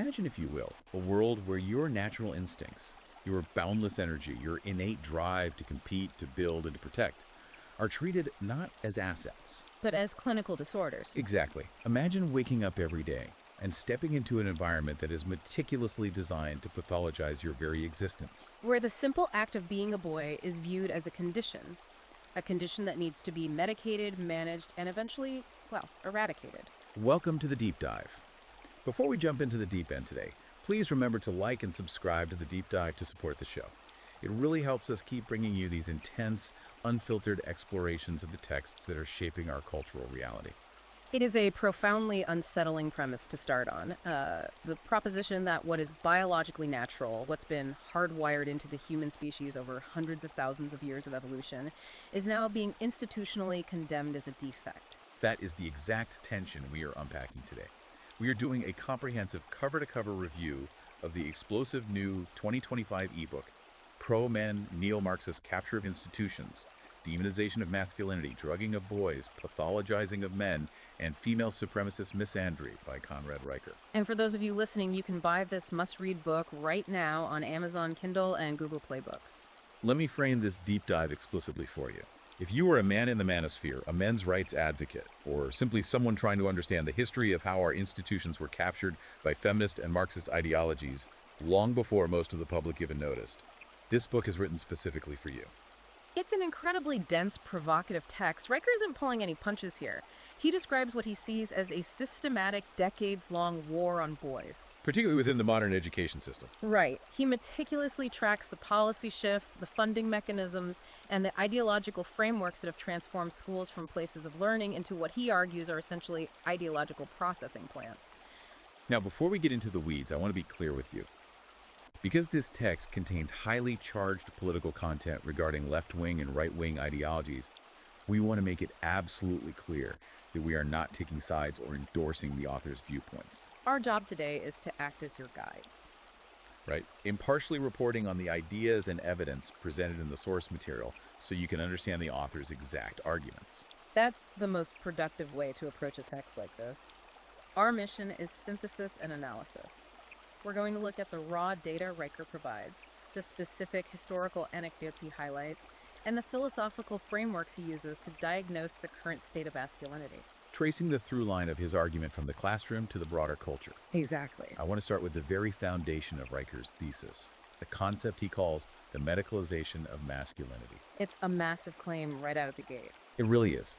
Imagine, if you will, a world where your natural instincts, your boundless energy, your innate drive to compete, to build, and to protect are treated not as assets. But as clinical disorders. Exactly. Imagine waking up every day and stepping into an environment that is meticulously designed to pathologize your very existence. Where the simple act of being a boy is viewed as a condition that needs to be medicated, managed, and eventually, well, eradicated. Welcome to the Deep Dive. Before we jump into the deep end today, please remember to like and subscribe to the Deep Dive to support the show. It really helps us keep bringing you these intense, unfiltered explorations of the texts that are shaping our cultural reality. It is a profoundly unsettling premise to start on. The proposition that what is biologically natural, what's been hardwired into the human species over hundreds of thousands of years of evolution, is now being institutionally condemned as a defect. That is the exact tension we are unpacking today. We are doing a comprehensive cover-to-cover review of the explosive new 2025 ebook, Pro-Men, Neo-Marxist Capture of Institutions, Demonization of Masculinity, Drugging of Boys, Pathologizing of Men, and Female Supremacist Misandry by Conrad Reicher. And for those of you listening, you can buy this must-read book right now on Amazon Kindle and Google Play Books. Let me frame this deep dive explicitly for you. If you are a man in the manosphere, a men's rights advocate, or simply someone trying to understand the history of how our institutions were captured by feminist and Marxist ideologies long before most of the public even noticed, this book is written specifically for you. It's an incredibly dense, provocative text. Reicher isn't pulling any punches here. He describes what he sees as a systematic, decades-long war on boys. Particularly within the modern education system. Right. He meticulously tracks the policy shifts, the funding mechanisms, and the ideological frameworks that have transformed schools from places of learning into what he argues are essentially ideological processing plants. Now, before we get into the weeds, I want to be clear with you. Because this text contains highly charged political content regarding left-wing and right-wing ideologies, we want to make it absolutely clear that we are not taking sides or endorsing the author's viewpoints. Our job today is to act as your guides. Right? Impartially reporting on the ideas and evidence presented in the source material so you can understand the author's exact arguments. That's the most productive way to approach a text like this. Our mission is synthesis and analysis. We're going to look at the raw data Reicher provides, the specific historical anecdotes he highlights, and the philosophical frameworks he uses to diagnose the current state of masculinity. Tracing the through line of his argument from the classroom to the broader culture. Exactly. I want to start with the very foundation of Reicher's thesis, the concept he calls the medicalization of masculinity. It's a massive claim right out of the gate. It really is.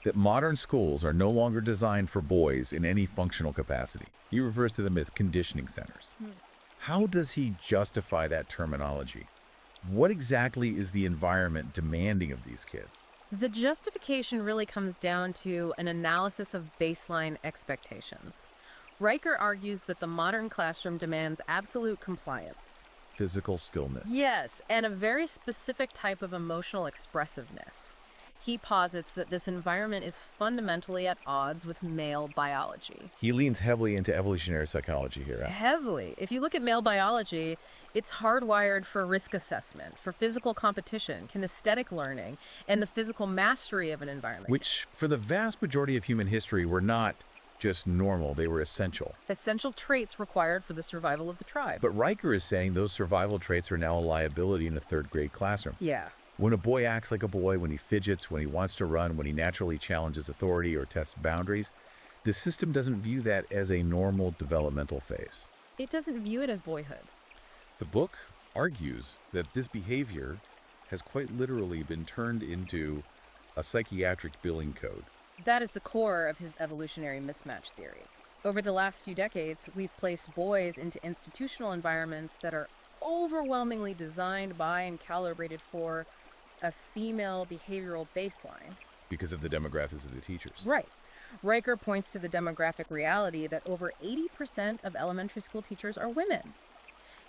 That modern schools are no longer designed for boys in any functional capacity. He refers to them as conditioning centers. How does he justify that terminology? What exactly is the environment demanding of these kids? The justification really comes down to an analysis of baseline expectations. Reicher argues that the modern classroom demands absolute compliance. Physical stillness. Yes, and a very specific type of emotional expressiveness. He posits that this environment is fundamentally at odds with male biology. He leans heavily into evolutionary psychology here. Heavily. If you look at male biology, it's hardwired for risk assessment, for physical competition, kinesthetic learning, and the physical mastery of an environment. Which, for the vast majority of human history, were not just normal, they were essential. Essential traits required for the survival of the tribe. But Reicher is saying those survival traits are now a liability in a third-grade classroom. Yeah. When a boy acts like a boy, when he fidgets, when he wants to run, when he naturally challenges authority or tests boundaries, the system doesn't view that as a normal developmental phase. It doesn't view it as boyhood. The book argues that this behavior has quite literally been turned into a psychiatric billing code. That is the core of his evolutionary mismatch theory. Over the last few decades, we've placed boys into institutional environments that are overwhelmingly designed by and calibrated for a female behavioral baseline. Because of the demographics of the teachers. Right. Reicher points to the demographic reality that over 80% of elementary school teachers are women.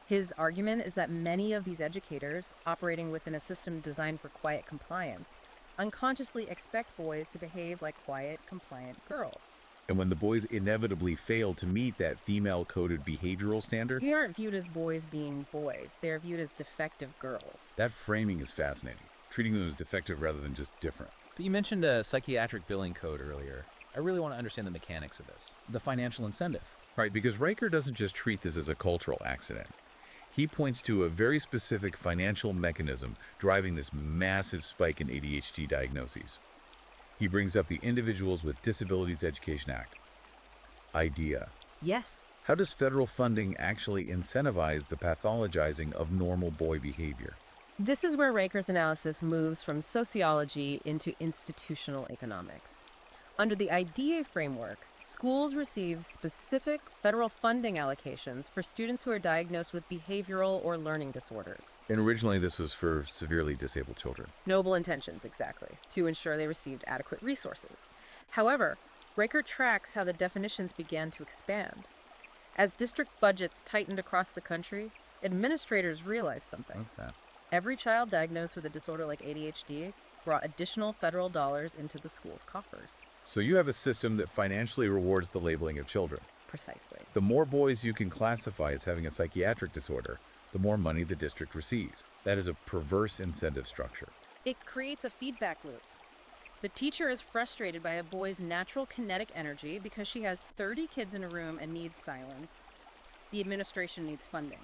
His argument is that many of these educators, operating within a system designed for quiet compliance, unconsciously expect boys to behave like quiet, compliant girls. And when the boys inevitably fail to meet that female-coded behavioral standard, They aren't viewed as boys being boys. They're viewed as defective girls. that framing is fascinating, treating them as defective rather than just different. But you mentioned a psychiatric billing code earlier. I really want to understand the mechanics of this. The financial incentive. Right, because Riker doesn't just treat this as a cultural accident. He points to a very specific financial mechanism driving this massive spike in ADHD diagnoses. He brings up the Individuals with Disabilities Education Act. IDEA. Yes. How does federal funding actually incentivize the pathologizing of normal boy behavior? This is where Raker's analysis moves from sociology into institutional economics. Under the IDEA framework, schools receive specific federal funding allocations for students who are diagnosed with behavioral or learning disorders. And originally this was for severely disabled children. Noble intentions, exactly, to ensure they received adequate resources. However, Raker tracks how the definitions began to expand. As district budgets tightened across the country, administrators realized something. What's that? Every child diagnosed with a disorder like ADHD brought additional federal dollars into the school's coffers. So you have a system that financially rewards the labeling of children. Precisely. The more boys you can classify as having a psychiatric disorder, the more money the district receives. That is a perverse incentive structure. It creates a feedback loop. The teacher is frustrated by a boy's natural kinetic energy because she has 30 kids in a room and needs silence. The administration needs funding.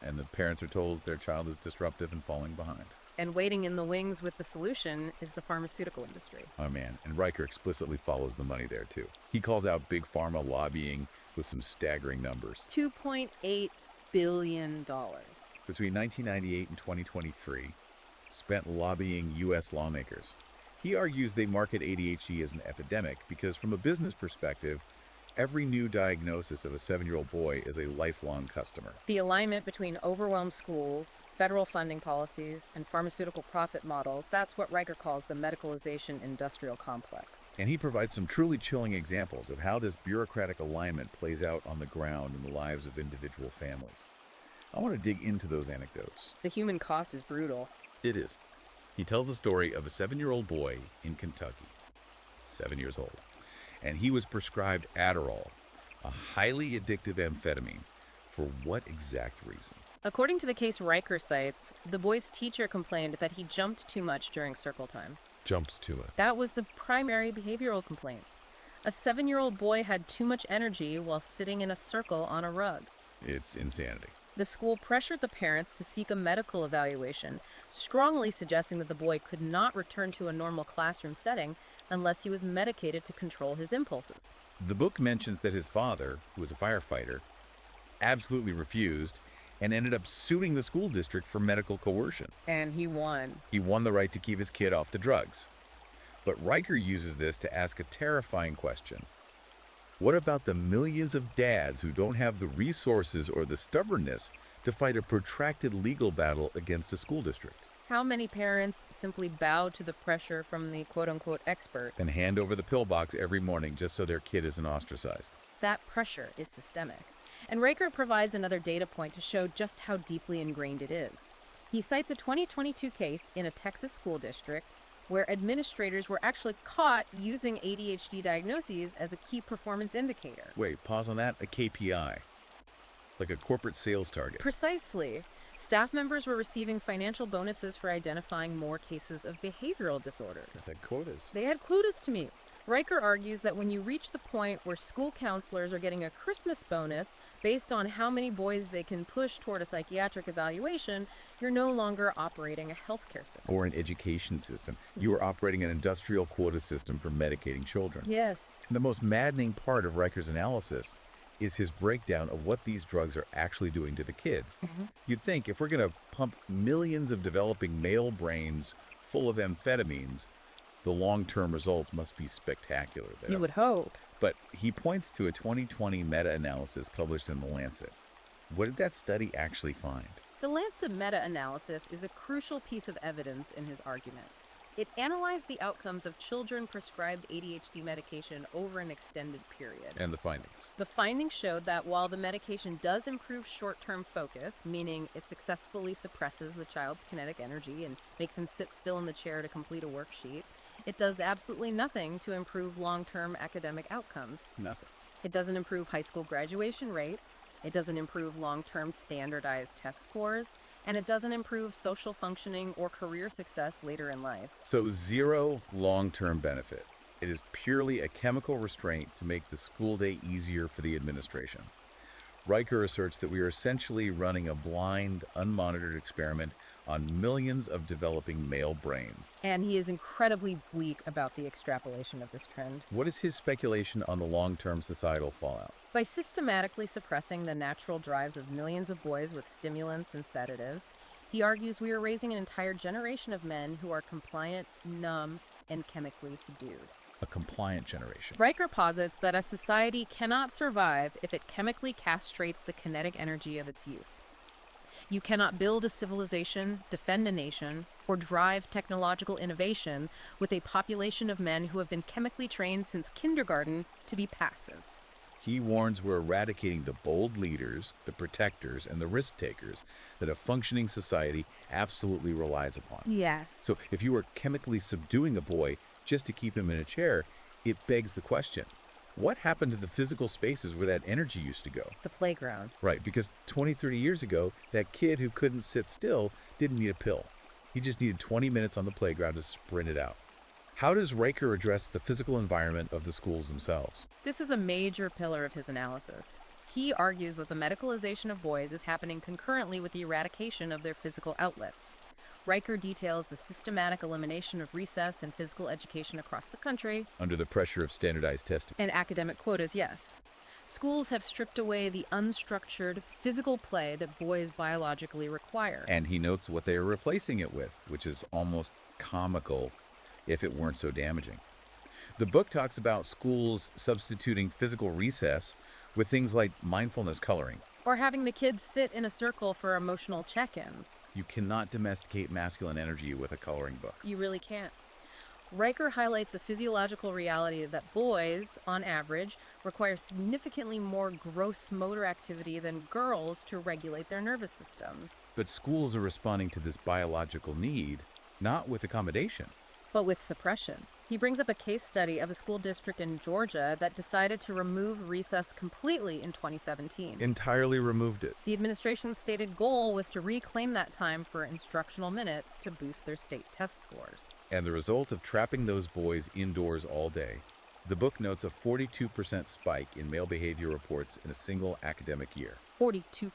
And the parents are told their child is disruptive and falling behind. And waiting in the wings with the solution is the pharmaceutical industry. Oh man, and Riker explicitly follows the money there too. He calls out big pharma lobbying with some staggering numbers. $2.8 billion. Between 1998 and 2023, spent lobbying U.S. lawmakers. He argues they market ADHD as an epidemic because from a business perspective, every new diagnosis of a 7-year-old boy is a lifelong customer. The alignment between overwhelmed schools, federal funding policies, and pharmaceutical profit models, that's what Riker calls the medicalization industrial complex. And he provides some truly chilling examples of how this bureaucratic alignment plays out on the ground in the lives of individual families. I want to dig into those anecdotes. The human cost is brutal. It is. He tells the story of a 7-year-old boy in Kentucky, 7 years old. And he was prescribed Adderall, a highly addictive amphetamine. For what exact reason? According to the case Riker cites, the boy's teacher complained that he jumped too much during circle time. Jumped to it. That was the primary behavioral complaint. A 7-year-old boy had too much energy while sitting in a circle on a rug. It's insanity. The school pressured the parents to seek a medical evaluation, strongly suggesting that the boy could not return to a normal classroom setting unless he was medicated to control his impulses. The book mentions that his father, who was a firefighter, absolutely refused and ended up suing the school district for medical coercion. And he won. He won the right to keep his kid off the drugs. But Riker uses this to ask a terrifying question. What about the millions of dads who don't have the resources or the stubbornness to fight a protracted legal battle against a school district? How many parents simply bow to the pressure from the quote-unquote expert? And hand over the pillbox every morning just so their kid isn't ostracized. That pressure is systemic. And Riker provides another data point to show just how deeply ingrained it is. He cites a 2022 case in a Texas school district where administrators were actually caught using ADHD diagnoses as a key performance indicator. Wait, pause on that. A KPI. Like a corporate sales target. Precisely. Staff members were receiving financial bonuses for identifying more cases of behavioral disorders. They had quotas. They had quotas to meet. Riker argues that when you reach the point where school counselors are getting a Christmas bonus based on how many boys they can push toward a psychiatric evaluation, you're no longer operating a healthcare system. Or an education system. You are operating an industrial quota system for medicating children. Yes. And the most maddening part of Riker's analysis is his breakdown of what these drugs are actually doing to the kids. You'd think if we're going to pump millions of developing male brains full of amphetamines, the long-term results must be spectacular there. You would hope. But he points to a 2020 meta-analysis published in The Lancet. What did that study actually find? The Lancet meta-analysis is a crucial piece of evidence in his argument. It analyzed the outcomes of children prescribed ADHD medication over an extended period. And the findings. The findings showed that while the medication does improve short-term focus, meaning it successfully suppresses the child's kinetic energy and makes him sit still in the chair to complete a worksheet, it does absolutely nothing to improve long-term academic outcomes. Nothing. It doesn't improve high school graduation rates, it doesn't improve long-term standardized test scores, and it doesn't improve social functioning or career success later in life. So zero long-term benefit. It is purely a chemical restraint to make the school day easier for the administration. Riker asserts that we are essentially running a blind, unmonitored experiment on millions of developing male brains. And he is incredibly bleak about the extrapolation of this trend. What is his speculation on the long-term societal fallout? By systematically suppressing the natural drives of millions of boys with stimulants and sedatives, he argues we are raising an entire generation of men who are compliant, numb, and chemically subdued. A compliant generation. Riker posits that a society cannot survive if it chemically castrates the kinetic energy of its youth. You cannot build a civilization, defend a nation, or drive technological innovation with a population of men who have been chemically trained since kindergarten to be passive. He warns we're eradicating the bold leaders, the protectors, and the risk takers that a functioning society absolutely relies upon. Yes. So if you are chemically subduing a boy just to keep him in a chair, it begs the question, what happened to the physical spaces where that energy used to go? The playground. Right, because 20, 30 years ago, that kid who couldn't sit still didn't need a pill. He just needed 20 minutes on the playground to sprint it out. How does Riker address the physical environment of the schools themselves? This is a major pillar of his analysis. He argues that the medicalization of boys is happening concurrently with the eradication of their physical outlets. Riker details the systematic elimination of recess and physical education across the country. Under the pressure of standardized testing. And academic quotas, yes. Schools have stripped away the unstructured physical play that boys biologically require. And he notes what they are replacing it with, which is almost comical if it weren't so damaging. The book talks about schools substituting physical recess with things like mindfulness coloring. Or having the kids sit in a circle for emotional check-ins. You cannot domesticate masculine energy with a coloring book. You really can't. Riker highlights the physiological reality that boys, on average, require significantly more gross motor activity than girls to regulate their nervous systems. But schools are responding to this biological need, not with accommodation, but with suppression. He brings up a case study of a school district in Georgia that decided to remove recess completely in 2017. Entirely removed it. The administration's stated goal was to reclaim that time for instructional minutes to boost their state test scores. And the result of trapping those boys indoors all day, the book notes a 42% spike in male behavior reports in a single academic year. 42%.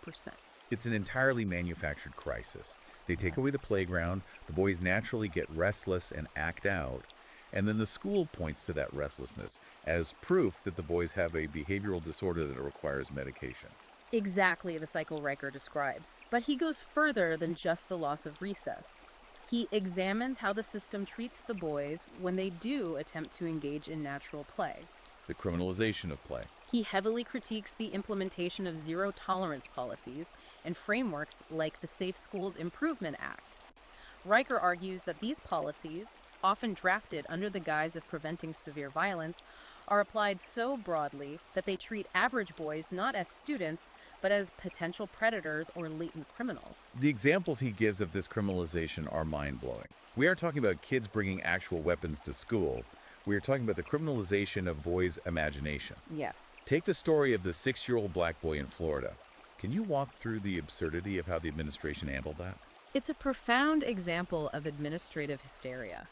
It's an entirely manufactured crisis. They take away the playground, the boys naturally get restless and act out, and then the school points to that restlessness as proof that the boys have a behavioral disorder that requires medication. Exactly the cycle Riker describes. But he goes further than just the loss of recess. He examines how the system treats the boys when they do attempt to engage in natural play. The criminalization of play. He heavily critiques the implementation of zero-tolerance policies and frameworks like the Safe Schools Improvement Act. Riker argues that these policies, often drafted under the guise of preventing severe violence, are applied so broadly that they treat average boys not as students, but as potential predators or latent criminals. The examples he gives of this criminalization are mind-blowing. We aren't talking about kids bringing actual weapons to school. We are talking about the criminalization of boys' imagination. Yes. Take the story of the 6-year-old black boy in Florida. Can you walk through the absurdity of how the administration handled that? It's a profound example of administrative hysteria.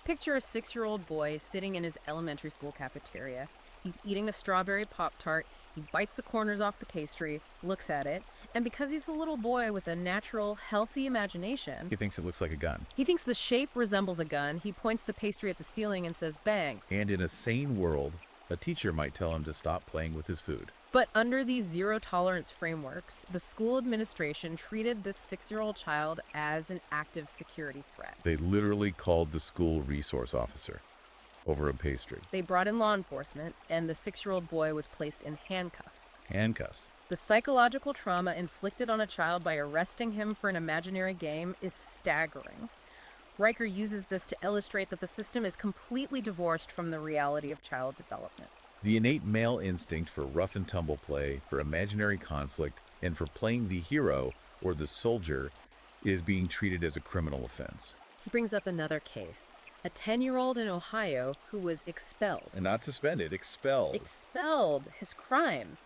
Picture a 6-year-old boy sitting in his elementary school cafeteria. He's eating a strawberry Pop-Tart. He bites the corners off the pastry, looks at it, and because he's a little boy with a natural, healthy imagination, He thinks it looks like a gun. he thinks the shape resembles a gun. He points the pastry at the ceiling and says, "Bang." And in a sane world, a teacher might tell him to stop playing with his food. But under these zero-tolerance frameworks, the school administration treated this 6-year-old child as an active security threat. They literally called the school resource officer over a pastry. They brought in law enforcement, and the 6-year-old boy was placed in handcuffs. Handcuffs. The psychological trauma inflicted on a child by arresting him for an imaginary game is staggering. Riker uses this to illustrate that the system is completely divorced from the reality of child development. The innate male instinct for rough and tumble play, for imaginary conflict, and for playing the hero or the soldier is being treated as a criminal offense. He brings up another case. A 10-year-old in Ohio who was expelled. And not suspended, expelled. Expelled. His crime.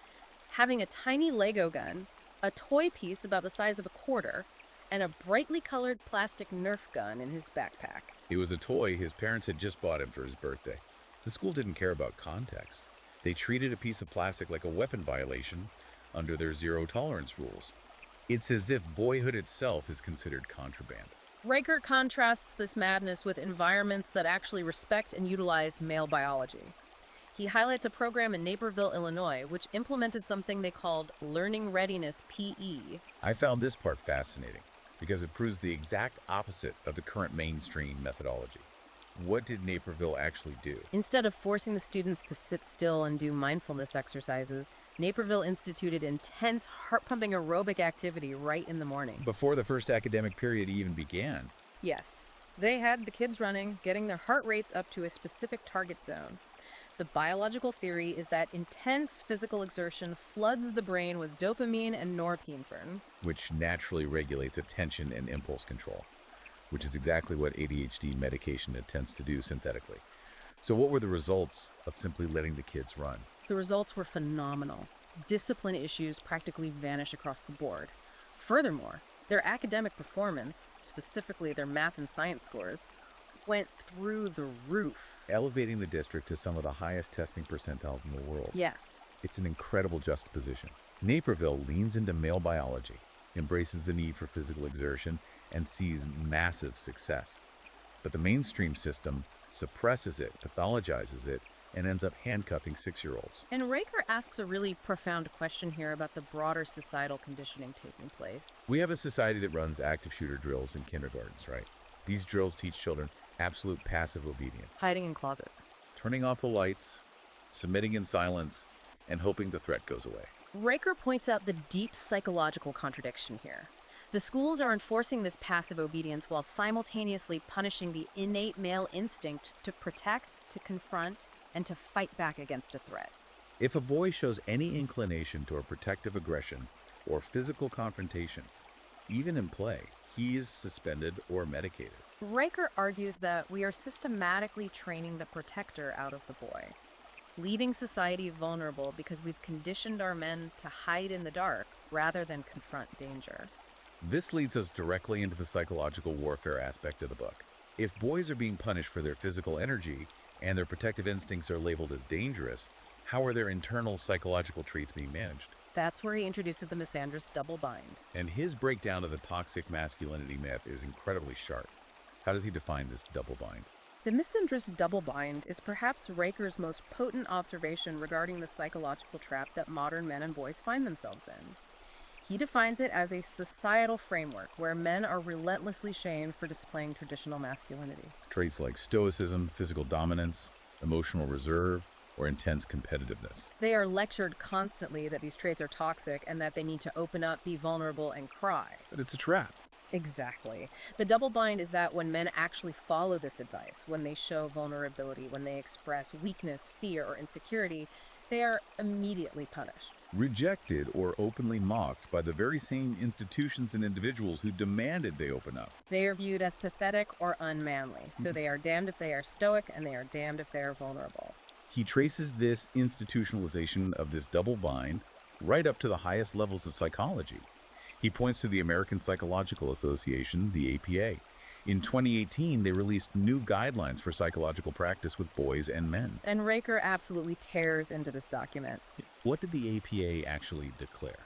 Having a tiny Lego gun, a toy piece about the size of a quarter, and a brightly colored plastic Nerf gun in his backpack. It was a toy his parents had just bought him for his birthday. The school didn't care about context. They treated a piece of plastic like a weapon violation, under their zero-tolerance rules. It's as if boyhood itself is considered contraband. Riker contrasts this madness with environments that actually respect and utilize male biology. He highlights a program in Naperville, Illinois, which implemented something they called Learning Readiness PE. I found this part fascinating because it proves the exact opposite of the current mainstream methodology. What did Naperville actually do? Instead of forcing the students to sit still and do mindfulness exercises, Naperville instituted intense, heart-pumping aerobic activity right in the morning. Before the first academic period even began. Yes, they had the kids running, getting their heart rates up to a specific target zone. The biological theory is that intense physical exertion floods the brain with dopamine and norepinephrine. Which naturally regulates attention and impulse control, which is exactly what ADHD medication attempts to do synthetically. So what were the results of simply letting the kids run? The results were phenomenal. Discipline issues practically vanish across the board. Furthermore, their academic performance, specifically their math and science scores, went through the roof. Elevating the district to some of the highest testing percentiles in the world. Yes. It's an incredible juxtaposition. Naperville leans into male biology, embraces the need for physical exertion, and sees massive success. But the mainstream system suppresses it, pathologizes it, and ends up handcuffing 6-year-olds. And Riker asks a really profound question here about the broader societal conditioning taking place. We have a society that runs active shooter drills in kindergartens, right? These drills teach children absolute passive obedience. Hiding in closets. Turning off the lights, submitting in silence, and hoping the threat goes away. Riker points out the deep psychological contradiction here. The schools are enforcing this passive obedience while simultaneously punishing the innate male instinct to protect, to confront, and to fight back against a threat. If a boy shows any inclination toward protective aggression or physical confrontation, even in play, he is suspended or medicated. Riker argues that we are systematically training the protector out of the boy, leaving society vulnerable because we've conditioned our men to hide in the dark rather than confront danger. This leads us directly into the psychological warfare aspect of the book. If boys are being punished for their physical energy and their protective instincts are labeled as dangerous, how are their internal psychological traits being managed? That's where he introduces the misandrous double bind. And his breakdown of the toxic masculinity myth is incredibly sharp. How does he define this double bind? The misandrous double bind is perhaps Riker's most potent observation regarding the psychological trap that modern men and boys find themselves in. He defines it as a societal framework where men are relentlessly shamed for displaying traditional masculinity. Traits like stoicism, physical dominance, emotional reserve, or intense competitiveness. They are lectured constantly that these traits are toxic and that they need to open up, be vulnerable, and cry. But it's a trap. Exactly. The double bind is that when men actually follow this advice, when they show vulnerability, when they express weakness, fear, or insecurity, they are immediately punished. Rejected or openly mocked by the very same institutions and individuals who demanded they open up. They are viewed as pathetic or unmanly, so they are damned if they are stoic and they are damned if they are vulnerable. He traces this institutionalization of this double bind right up to the highest levels of psychology. He points to the American Psychological Association, the APA. In 2018, they released new guidelines for psychological practice with boys and men. And Riker absolutely tears into this document. What did the APA actually declare?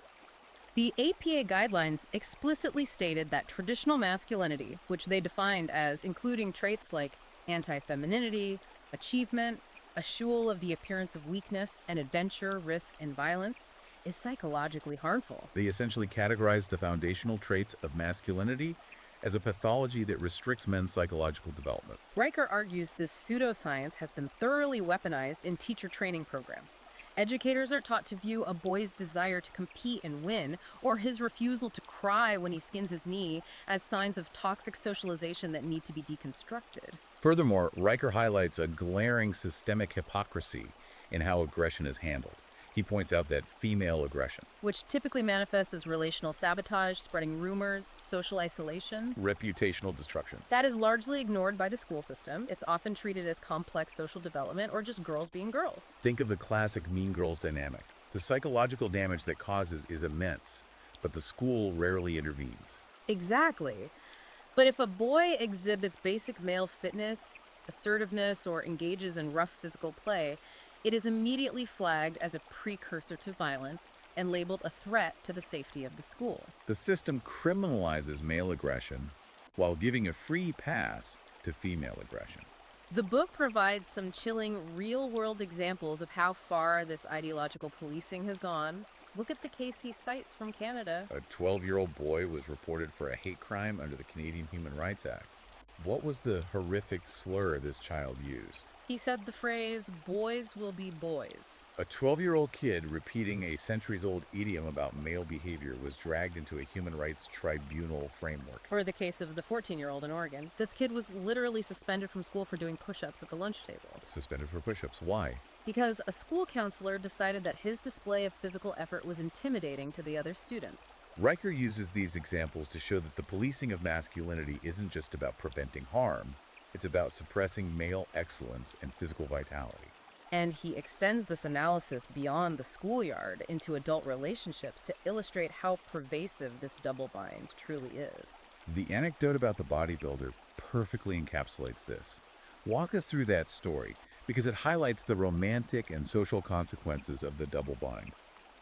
The APA guidelines explicitly stated that traditional masculinity, which they defined as including traits like anti-femininity, achievement, eschewal of the appearance of weakness, and adventure, risk, and violence, is psychologically harmful. They essentially categorized the foundational traits of masculinity as a pathology that restricts men's psychological development. Riker argues this pseudoscience has been thoroughly weaponized in teacher training programs. Educators are taught to view a boy's desire to compete and win, or his refusal to cry when he skins his knee, as signs of toxic socialization that need to be deconstructed. Furthermore, Riker highlights a glaring systemic hypocrisy in how aggression is handled. He points out that female aggression, which typically manifests as relational sabotage, spreading rumors, social isolation, reputational destruction, that is largely ignored by the school system. It's often treated as complex social development or just girls being girls. Think of the classic Mean Girls dynamic. The psychological damage that causes is immense, but the school rarely intervenes. Exactly. But if a boy exhibits basic male fitness, assertiveness, or engages in rough physical play, it is immediately flagged as a precursor to violence, and labeled a threat to the safety of the school. The system criminalizes male aggression while giving a free pass to female aggression. The book provides some chilling, real-world examples of how far this ideological policing has gone. Look at the case he cites from Canada. A 12-year-old boy was reported for a hate crime under the Canadian Human Rights Act. What was the horrific slur this child used? He said the phrase, "boys will be boys." A 12-year-old kid repeating a centuries-old idiom about male behavior was dragged into a human rights tribunal framework. Or the case of the 14-year-old in Oregon. This kid was literally suspended from school for doing push-ups at the lunch table. Suspended for push-ups. Why? Because a school counselor decided that his display of physical effort was intimidating to the other students. Riker uses these examples to show that the policing of masculinity isn't just about preventing harm, it's about suppressing male excellence and physical vitality. And he extends this analysis beyond the schoolyard into adult relationships to illustrate how pervasive this double bind truly is. The anecdote about the bodybuilder perfectly encapsulates this. Walk us through that story, because it highlights the romantic and social consequences of the double bind.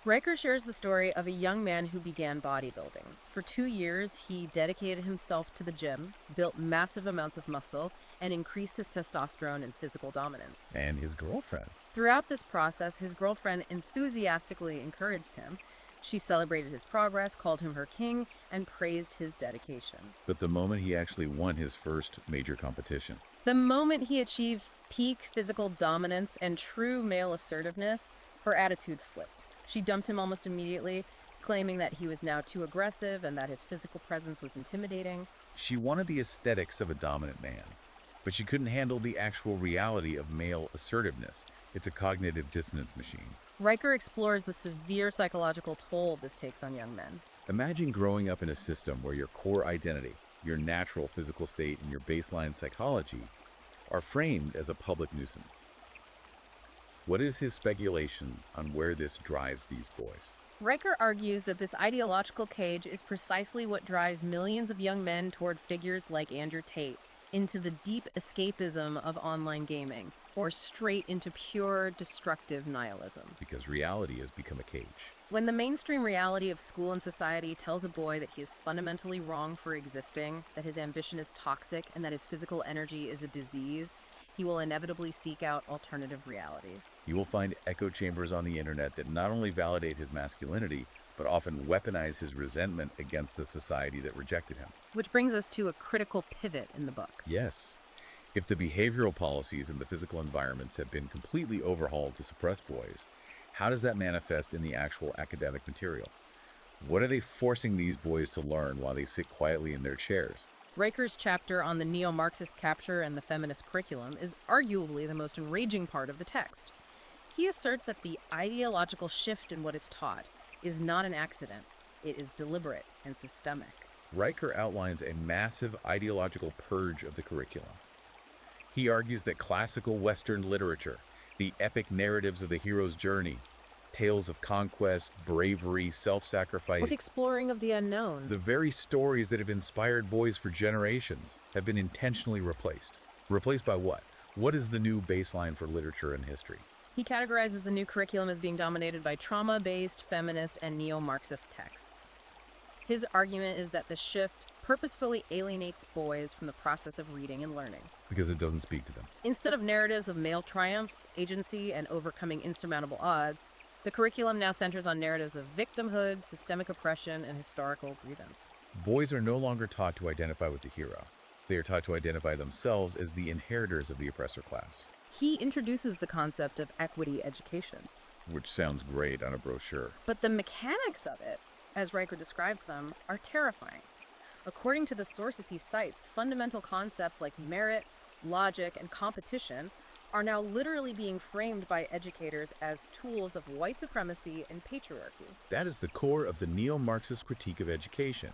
Riker shares the story of a young man who began bodybuilding. For 2 years, he dedicated himself to the gym, built massive amounts of muscle, and increased his testosterone and physical dominance. And his girlfriend. Throughout this process, his girlfriend enthusiastically encouraged him. She celebrated his progress, called him her king, and praised his dedication. But the moment he actually won his first major competition, The moment he achieved peak physical dominance and true male assertiveness, her attitude flipped. She dumped him almost immediately, claiming that he was now too aggressive and that his physical presence was intimidating. she wanted the aesthetics of a dominant man, but she couldn't handle the actual reality of male assertiveness. It's a cognitive dissonance machine. Riker explores the severe psychological toll this takes on young men. Imagine growing up in a system where your core identity, your natural physical state, and your baseline psychology are framed as a public nuisance. What is his speculation on where this drives these boys? Riker argues that this ideological cage is precisely what drives millions of young men toward figures like Andrew Tate, into the deep escapism of online gaming, or straight into pure destructive nihilism. Because reality has become a cage. When the mainstream reality of school and society tells a boy that he is fundamentally wrong for existing, that his ambition is toxic, and that his physical energy is a disease, he will inevitably seek out alternative realities. You will find echo chambers on the internet that not only validate his masculinity, but often weaponize his resentment against the society that rejected him. Which brings us to a critical pivot in the book. Yes, if the behavioral policies and the physical environments have been completely overhauled to suppress boys, how does that manifest in the actual academic material? What are they forcing these boys to learn while they sit quietly in their chairs? Riker's chapter on the neo-Marxist capture and the feminist curriculum is arguably the most enraging part of the text. He asserts that the ideological shift in what is taught is not an accident. It is deliberate and systemic. Riker outlines a massive ideological purge of the curriculum. He argues that classical Western literature, the epic narratives of the hero's journey, tales of conquest, bravery, self-sacrifice, With exploring of the unknown. the very stories that have inspired boys for generations have been intentionally replaced. Replaced by what? What is the new baseline for literature and history? He categorizes the new curriculum as being dominated by trauma-based, feminist, and neo-Marxist texts. His argument is that the shift purposefully alienates boys from the process of reading and learning. Because it doesn't speak to them. Instead of narratives of male triumph, agency, and overcoming insurmountable odds, the curriculum now centers on narratives of victimhood, systemic oppression, and historical grievance. Boys are no longer taught to identify with the hero. They are taught to identify themselves as the inheritors of the oppressor class. He introduces the concept of equity education. Which sounds great on a brochure. But the mechanics of it, as Riker describes them, are terrifying. According to the sources he cites, fundamental concepts like merit, logic, and competition are now literally being framed by educators as tools of white supremacy and patriarchy. That is the core of the neo-Marxist critique of education.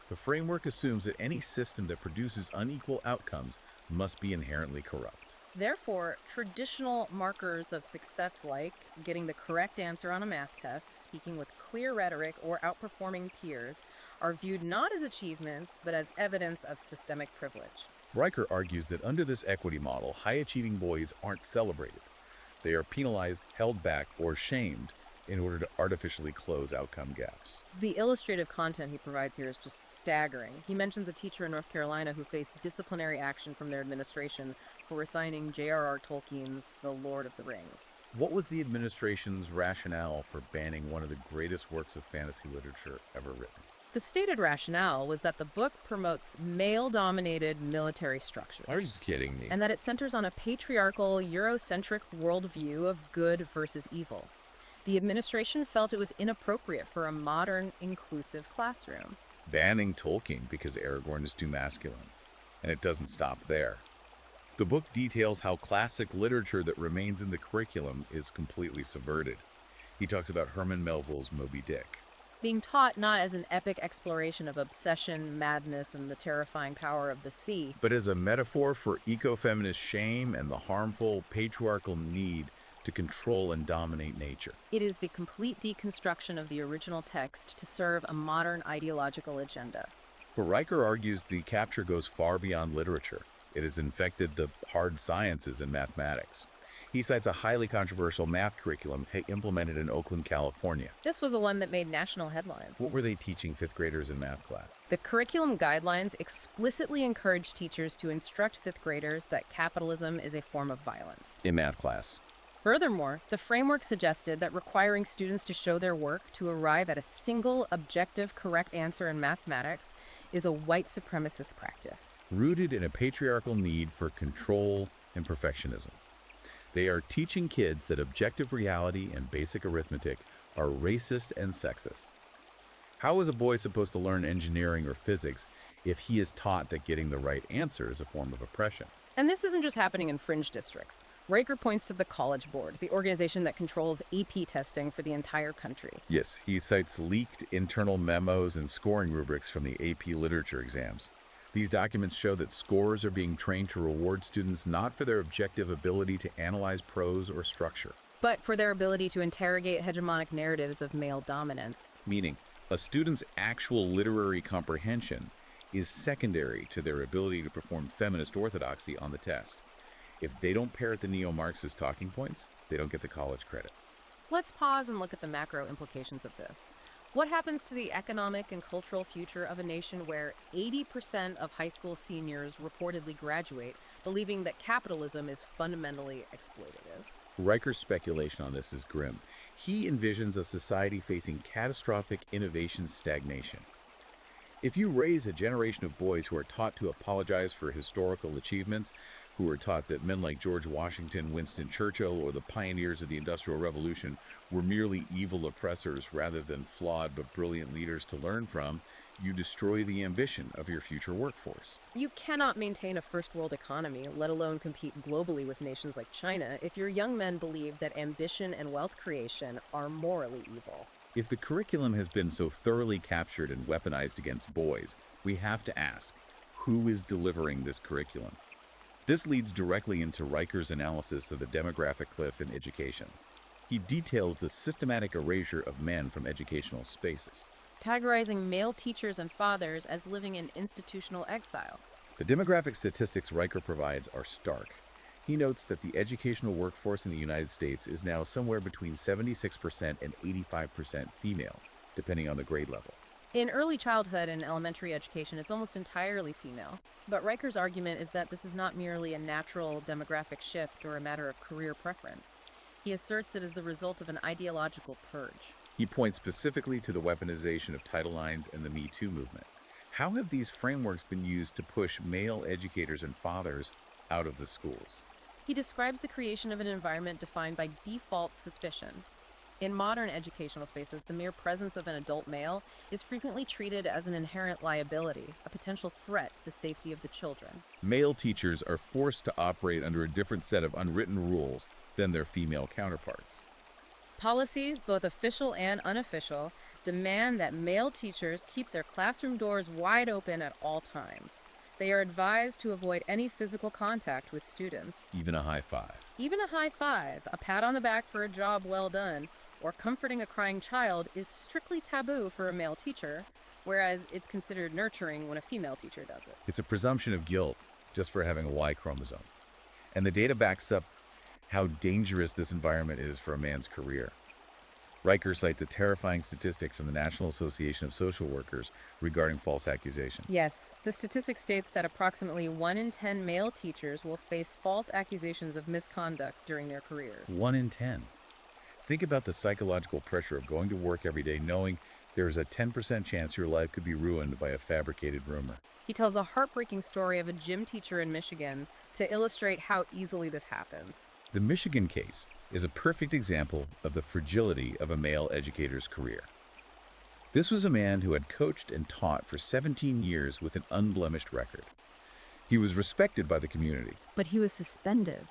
The framework assumes that any system that produces unequal outcomes must be inherently corrupt. Therefore, traditional markers of success like getting the correct answer on a math test, speaking with clear rhetoric, or outperforming peers are viewed not as achievements, but as evidence of systemic privilege. Riker argues that under this equity model, high-achieving boys aren't celebrated. They are penalized, held back, or shamed in order to artificially close outcome gaps. The illustrative content he provides here is just staggering. He mentions a teacher in North Carolina who faced disciplinary action from their administration for assigning J.R.R. Tolkien's The Lord of the Rings. What was the administration's rationale for banning one of the greatest works of fantasy literature ever written? The stated rationale was that the book promotes male-dominated military structures. Are you kidding me? And that it centers on a patriarchal, Eurocentric worldview of good versus evil. The administration felt it was inappropriate for a modern, inclusive classroom. Banning Tolkien because Aragorn is too masculine. And it doesn't stop there. The book details how classic literature that remains in the curriculum is completely subverted. He talks about Herman Melville's Moby Dick. Being taught not as an epic exploration of obsession, madness, and the terrifying power of the sea, but as a metaphor for ecofeminist shame and the harmful patriarchal need to control and dominate nature. it is the complete deconstruction of the original text to serve a modern ideological agenda. But Riker argues the capture goes far beyond literature. It has infected the hard sciences and mathematics. He cites a highly controversial math curriculum implemented in Oakland, California. This was the one that made national headlines. What were they teaching fifth graders in math class? The curriculum guidelines explicitly encourage teachers to instruct fifth graders that capitalism is a form of violence. In math class. Furthermore, the framework suggested that requiring students to show their work to arrive at a single objective correct answer in mathematics is a white supremacist practice. Rooted in a patriarchal need for control and perfectionism. They are teaching kids that objective reality and basic arithmetic are racist and sexist. How is a boy supposed to learn engineering or physics if he is taught that getting the right answer is a form of oppression? And this isn't just happening in fringe districts. Riker points to the College Board, the organization that controls AP testing for the entire country. Yes, he cites leaked internal memos and scoring rubrics from the AP literature exams. These documents show that scorers are being trained to reward students not for their objective ability to analyze prose or structure, But for their ability to interrogate hegemonic narratives of male dominance. meaning a student's actual literary comprehension is secondary to their ability to perform feminist orthodoxy on the test. If they don't parrot the neo-Marxist talking points, they don't get the college credit. Let's pause and look at the macro implications of this. What happens to the economic and cultural future of a nation where 80% of high school seniors reportedly graduate believing that capitalism is fundamentally exploitative? Riker's speculation on this is grim. He envisions a society facing catastrophic innovation stagnation. If you raise a generation of boys who are taught to apologize for historical achievements, who are taught that men like George Washington, Winston Churchill, or the pioneers of the Industrial Revolution were merely evil oppressors rather than flawed but brilliant leaders to learn from, you destroy the ambition of your future workforce. You cannot maintain a first world economy, let alone compete globally with nations like China, if your young men believe that ambition and wealth creation are morally evil. If the curriculum has been so thoroughly captured and weaponized against boys, we have to ask, who is delivering this curriculum? This leads directly into Riker's analysis of the demographic cliff in education. He details the systematic erasure of men from educational spaces. Categorizing male teachers and fathers as living in institutional exile. The demographic statistics Riker provides are stark. He notes that the educational workforce in the United States is now somewhere between 76% and 85% female, depending on the grade level. In early childhood and elementary education, it's almost entirely female. But Riker's argument is that this is not merely a natural demographic shift or a matter of career preference. He asserts it is the result of an ideological purge. He points specifically to the weaponization of Title IX and the Me Too movement. How have these frameworks been used to push male educators and fathers out of the schools? He describes the creation of an environment defined by default suspicion. In modern educational spaces, the mere presence of an adult male is frequently treated as an inherent liability, a potential threat to the safety of the children. Male teachers are forced to operate under a different set of unwritten rules than their female counterparts. Policies, both official and unofficial, demand that male teachers keep their classroom doors wide open at all times. They are advised to avoid any physical contact with students. Even a high five. Even a high five, a pat on the back for a job well done, or comforting a crying child is strictly taboo for a male teacher, whereas it's considered nurturing when a female teacher does it. It's a presumption of guilt just for having a Y chromosome. And the data backs up how dangerous this environment is for a man's career. Riker cites a terrifying statistic from the National Association of Social Workers regarding false accusations. Yes, the statistic states that approximately 1 in 10 male teachers will face false accusations of misconduct during their careers. 1 in 10. Think about the psychological pressure of going to work every day knowing there is a 10% chance your life could be ruined by a fabricated rumor. He tells a heartbreaking story of a gym teacher in Michigan to illustrate how easily this happens. The Michigan case is a perfect example of the fragility of a male educator's career. This was a man who had coached and taught for 17 years with an unblemished record. He was respected by the community, But he was suspended.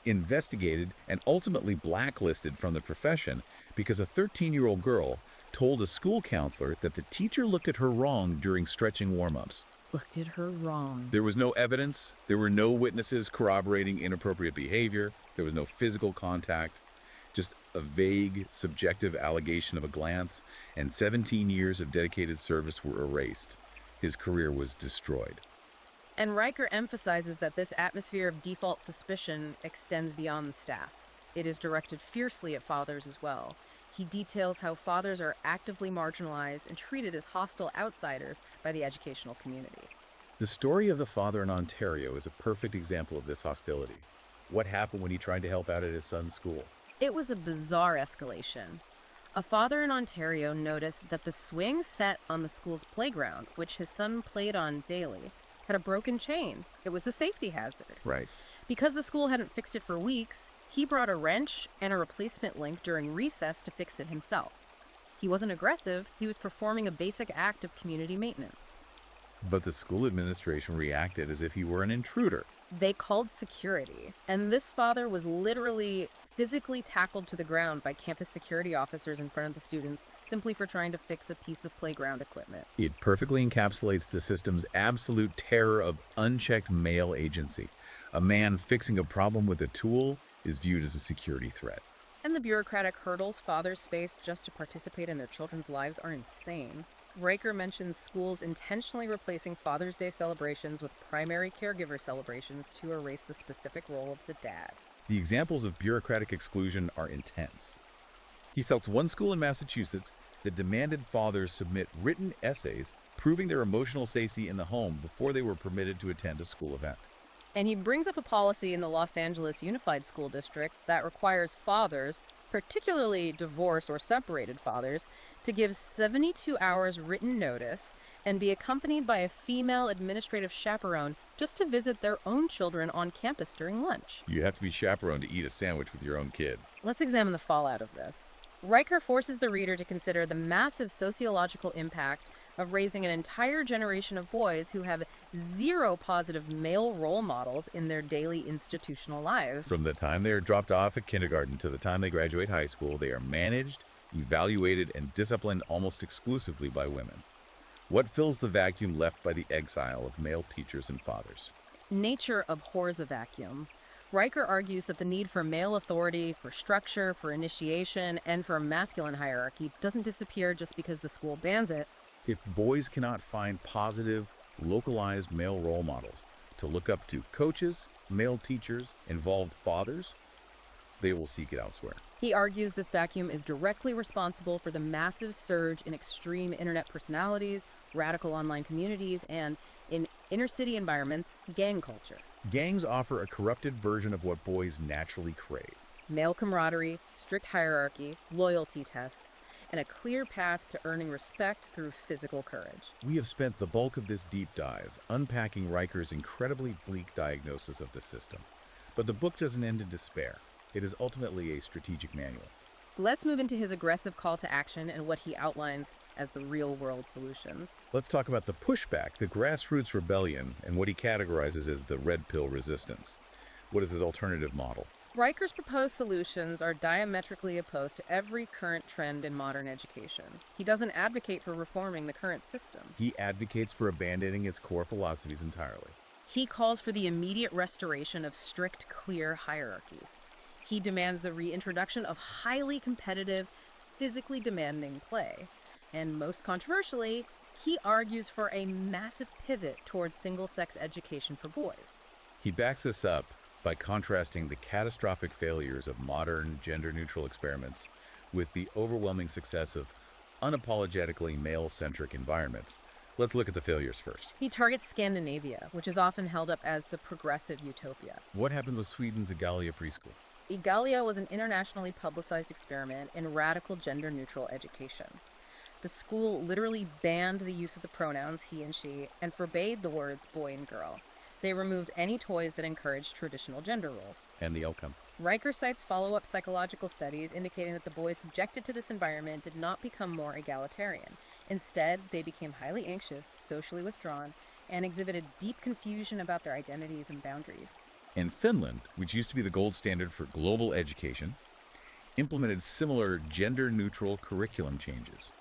investigated, and ultimately blacklisted from the profession because a 13-year-old girl told a school counselor that the teacher looked at her wrong during stretching warm-ups. Looked at her wrong. There was no evidence. There were no witnesses corroborating inappropriate behavior. There was no physical contact. Just a vague, subjective allegation of a glance, and 17 years of dedicated service were erased. His career was destroyed. And Riker emphasizes that this atmosphere of default suspicion extends beyond the staff. It is directed fiercely at fathers as well. He details how fathers are actively marginalized and treated as hostile outsiders by the educational community. The story of the father in Ontario is a perfect example of this hostility. What happened when he tried to help out at his son's school? It was a bizarre escalation. A father in Ontario noticed that the swing set on the school's playground, which his son played on daily, had a broken chain. It was a safety hazard. Right. Because the school hadn't fixed it for weeks, he brought a wrench and a replacement link during recess to fix it himself. He wasn't aggressive, he was performing a basic act of community maintenance. But the school administration reacted as if he were an intruder. They called security, and this father was literally physically tackled to the ground by campus security officers in front of the students simply for trying to fix a piece of playground equipment. It perfectly encapsulates the system's absolute terror of unchecked male agency. A man fixing a problem with a tool is viewed as a security threat. And the bureaucratic hurdles fathers face just to participate in their children's lives are insane. Riker mentions schools intentionally replacing Father's Day celebrations with primary caregiver celebrations to erase the specific role of the dad. The examples of bureaucratic exclusion are intense. He cites one school in Massachusetts that demanded fathers submit written essays proving their emotional safety in the home before they were permitted to attend a school event. And he brings up a policy in the Los Angeles Unified School District that requires fathers, particularly divorced or separated fathers, to give 72 hours written notice and be accompanied by a female administrative chaperone just to visit their own children on campus during lunch. You have to be chaperoned to eat a sandwich with your own kid. Let's examine the fallout of this. Riker forces the reader to consider the massive sociological impact of raising an entire generation of boys who have zero positive male role models in their daily institutional lives. From the time they are dropped off at kindergarten to the time they graduate high school, they are managed, evaluated, and disciplined almost exclusively by women. What fills the vacuum left by the exile of male teachers and fathers? Nature abhors a vacuum. Riker argues that the need for male authority, for structure, for initiation, and for a masculine hierarchy doesn't disappear just because the school bans it. If boys cannot find positive, localized male role models to look up to, coaches, male teachers, involved fathers, they will seek it elsewhere. He argues this vacuum is directly responsible for the massive surge in extreme internet personalities, radical online communities, and, in inner-city environments, gang culture. Gangs offer a corrupted version of what boys naturally crave. Male camaraderie, strict hierarchy, loyalty tests, and a clear path to earning respect through physical courage. We have spent the bulk of this deep dive unpacking Riker's incredibly bleak diagnosis of the system. But the book doesn't end in despair. It is ultimately a strategic manual. Let's move into his aggressive call to action and what he outlines as the real-world solutions. Let's talk about the pushback, the grassroots rebellion, and what he categorizes as the red pill resistance. What is his alternative model? Riker's proposed solutions are diametrically opposed to every current trend in modern education. He doesn't advocate for reforming the current system. He advocates for abandoning its core philosophies entirely. He calls for the immediate restoration of strict, clear hierarchies. He demands the reintroduction of highly competitive, physically demanding play. And most controversially, he argues for a massive pivot towards single-sex education for boys. He backs this up by contrasting the catastrophic failures of modern, gender-neutral experiments with the overwhelming success of unapologetically male-centric environments. Let's look at the failures first. He targets Scandinavia, which is often held up as the progressive utopia. What happened with Sweden's Igalia preschool? Igalia was an internationally publicized experiment in radical gender-neutral education. The school literally banned the use of the pronouns he and she and forbade the words boy and girl. They removed any toys that encouraged traditional gender roles. And the outcome? Riker cites follow-up psychological studies indicating that the boys subjected to this environment did not become more egalitarian. Instead, they became highly anxious, socially withdrawn, and exhibited deep confusion about their identities and boundaries. And Finland, which used to be the gold standard for global education, implemented similar gender-neutral curriculum changes.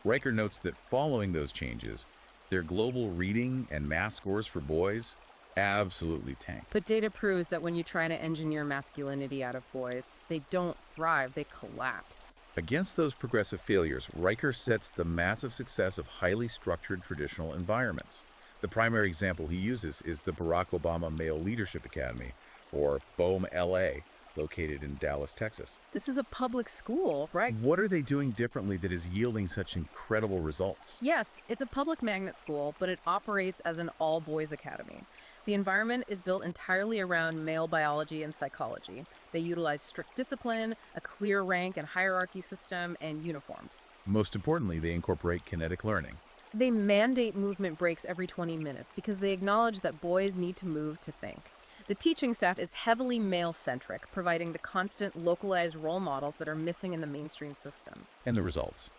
Riker notes that following those changes, their global reading and math scores for boys absolutely tanked. But data proves that when you try to engineer masculinity out of boys, they don't thrive, they collapse. Against those progressive failures, Riker sets the massive success of highly structured traditional environments. The primary example he uses is the Barack Obama Male Leadership Academy, or BOEM LA, located in Dallas, Texas. This is a public school, right? What are they doing differently that is yielding such incredible results? Yes, it's a public magnet school, but it operates as an all-boys academy. The environment is built entirely around male biology and psychology. They utilize strict discipline, a clear rank and hierarchy system, and uniforms. Most importantly, they incorporate kinetic learning. They mandate movement breaks every 20 minutes because they acknowledge that boys need to move to think. The teaching staff is heavily male-centric, providing the constant localized role models that are missing in the mainstream system. And the results.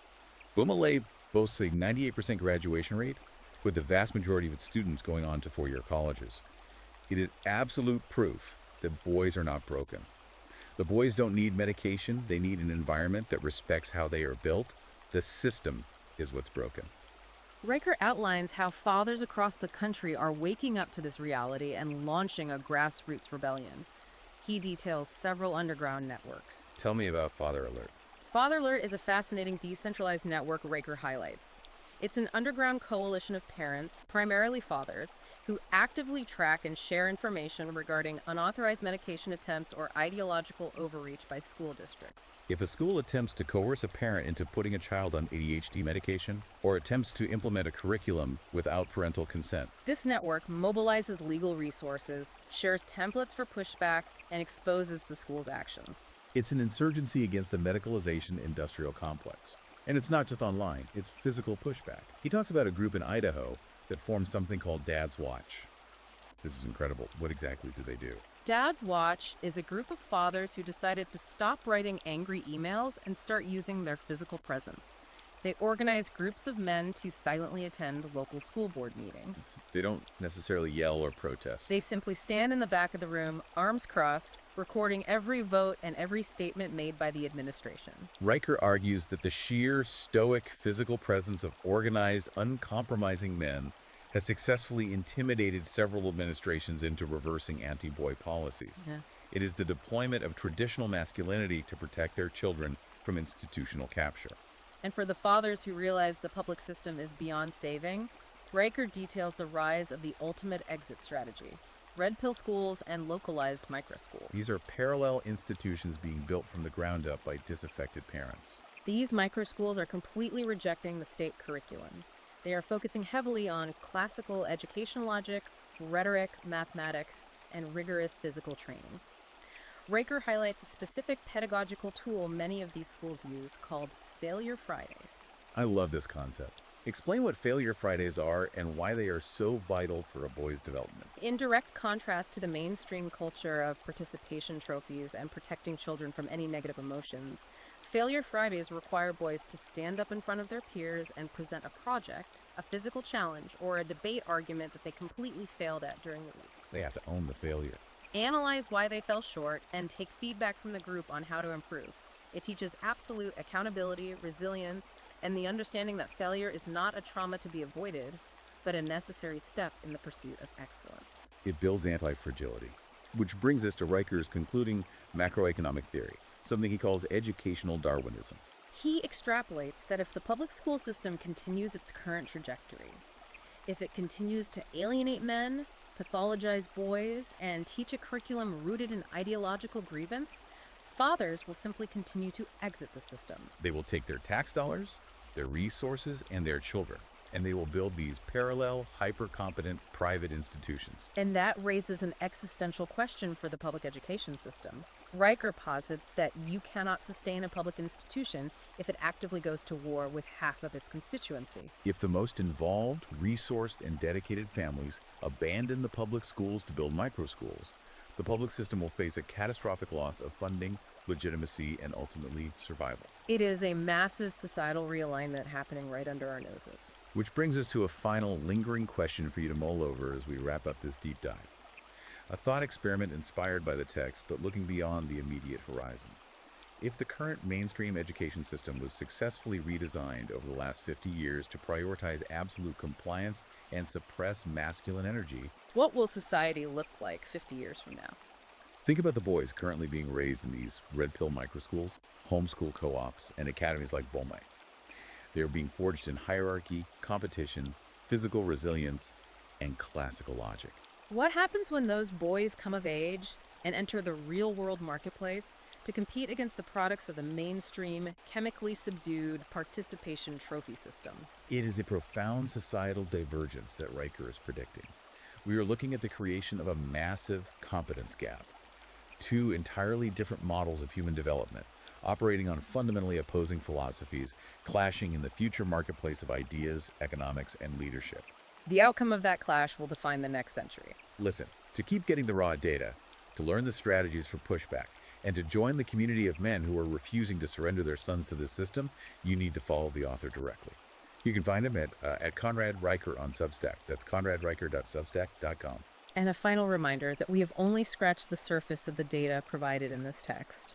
BOEM LA boasts a 98% graduation rate, with the vast majority of its students going on to four-year colleges. It is absolute proof that boys are not broken. The boys don't need medication, they need an environment that respects how they are built. The system is what's broken. Riker outlines how fathers across the country are waking up to this reality and launching a grassroots rebellion. He details several underground networks. Tell me about Father Alert. Father Alert is a fascinating decentralized network Riker highlights. It's an underground coalition of parents, primarily fathers, who actively track and share information regarding unauthorized medication attempts or ideological overreach by school districts. If a school attempts to coerce a parent into putting a child on ADHD medication, or attempts to implement a curriculum without parental consent, This network mobilizes legal resources, shares templates for pushback, and exposes the school's actions. it's an insurgency against the medicalization industrial complex. And it's not just online, it's physical pushback. He talks about a group in Idaho that formed something called Dad's Watch. This is incredible. What exactly do they do? Dad's Watch is a group of fathers who decided to stop writing angry emails and start using their physical presence. They organize groups of men to silently attend local school board meetings. They don't necessarily yell or protest. They simply stand in the back of the room, arms crossed, recording every vote and every statement made by the administration. Riker argues that the sheer stoic physical presence of organized, uncompromising men has successfully intimidated several administrations into reversing anti-boy policies. Yeah. It is the deployment of traditional masculinity to protect their children from institutional capture. And for the fathers who realize the public system is beyond saving, Riker details the rise of the ultimate exit strategy: red pill schools and localized microschools. These are parallel institutions being built from the ground up by disaffected parents. These microschools are completely rejecting the state curriculum. They are focusing heavily on classical education logic, rhetoric, mathematics, and rigorous physical training. Riker highlights a specific pedagogical tool many of these schools use called Failure Fridays. I love this concept. Explain what Failure Fridays are and why they are so vital for a boy's development. In direct contrast to the mainstream culture of participation trophies and protecting children from any negative emotions, Failure Fridays require boys to stand up in front of their peers and present a project, a physical challenge, or a debate argument that they completely failed at during the week. They have to own the failure. Analyze why they fell short, and take feedback from the group on how to improve. It teaches absolute accountability, resilience, and the understanding that failure is not a trauma to be avoided, but a necessary step in the pursuit of excellence. It builds anti-fragility, which brings us to Riker's concluding macroeconomic theory, something he calls educational Darwinism. He extrapolates that if the public school system continues its current trajectory, if it continues to alienate men, pathologize boys, and teach a curriculum rooted in ideological grievance, fathers will simply continue to exit the system. They will take their tax dollars, their resources, and their children, and they will build these parallel, hyper-competent private institutions. And that raises an existential question for the public education system. Riker posits that you cannot sustain a public institution if it actively goes to war with half of its constituency. If the most involved, resourced, and dedicated families abandon the public schools to build microschools, the public system will face a catastrophic loss of funding, legitimacy, and ultimately survival. It is a massive societal realignment happening right under our noses. Which brings us to a final lingering question for you to mull over as we wrap up this deep dive. A thought experiment inspired by the text, but looking beyond the immediate horizon. If the current mainstream education system was successfully redesigned over the last 50 years to prioritize absolute compliance and suppress masculine energy, What will society look like 50 years from now? think about the boys currently being raised in these red pill microschools, homeschool co-ops, and academies like Bomai. They are being forged in hierarchy, competition, physical resilience, and classical logic. What happens when those boys come of age and enter the real-world marketplace to compete against the products of the mainstream, chemically subdued participation trophy system? It is a profound societal divergence that Riker is predicting. We are looking at the creation of a massive competence gap. Two entirely different models of human development, operating on fundamentally opposing philosophies, clashing in the future marketplace of ideas, economics, and leadership. The outcome of that clash will define the next century. Listen, to keep getting the raw data, to learn the strategies for pushback, and to join the community of men who are refusing to surrender their sons to this system, you need to follow the author directly. You can find him at Conrad Riker on Substack. That's conradriker.substack.com. And a final reminder that we have only scratched the surface of the data provided in this text.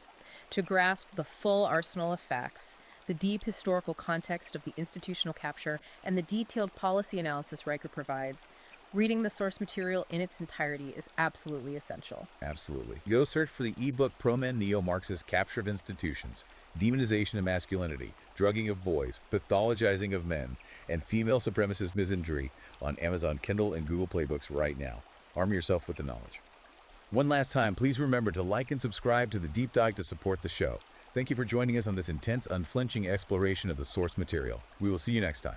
To grasp the full arsenal of facts, the deep historical context of the institutional capture, and the detailed policy analysis Riker provides, reading the source material in its entirety is absolutely essential. Absolutely. Go search for the ebook Pro-Men Neo-Marxist Capture of Institutions, Demonization of Masculinity, Drugging of Boys, Pathologizing of Men, and Female Supremacist Misandry on Amazon Kindle and Google Play Books right now. Arm yourself with the knowledge. One last time, please remember to like and subscribe to the Deep Dive to support the show. Thank you for joining us on this intense, unflinching exploration of the source material. We will see you next time.